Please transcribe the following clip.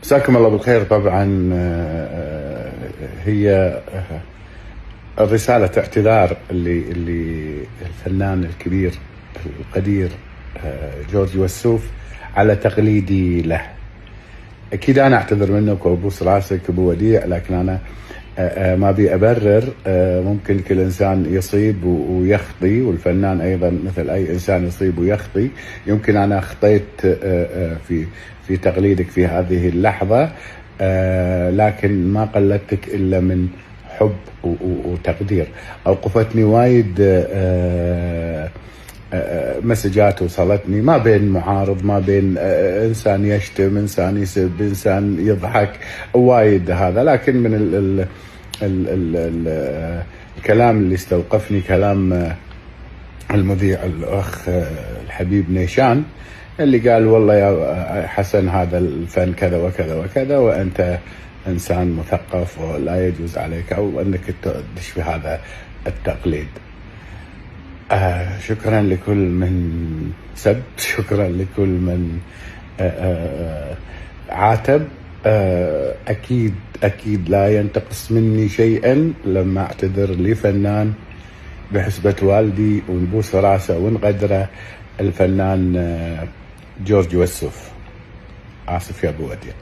مساكم الله بالخير. طبعا هي رسالة اعتذار اللي الفنان الكبير القدير جورج وسوف على تقليدي له. اكيد انا اعتذر منك وابوس راسك ابو وديع، لكن انا ما ابي ابرر. ممكن كل انسان يصيب ويخطي، والفنان ايضا مثل اي انسان يصيب ويخطي. يمكن انا اخطيت في تقليدك في هذه اللحظة، لكن ما قلدتك الا من حب وتقدير. اوقفتني وايد مسجات وصلتني، ما بين معارض، ما بين انسان يشتم، انسان يسب، انسان يضحك، وايد هذا. لكن من الكلام اللي استوقفني كلام المذيع الاخ الحبيب نيشان، اللي قال والله يا حسن هذا الفن كذا وكذا وكذا، وانت انسان مثقف ولا يجوز عليك او انك تدش في هذا التقليد. شكرا لكل من سب، شكرا لكل من عاتب. اكيد لا ينتقص مني شيئا لما اعتذر لفنان بحسبة والدي ونبوس راسه ونقدره، الفنان جورج وسوف. اسف يا ابو وديع.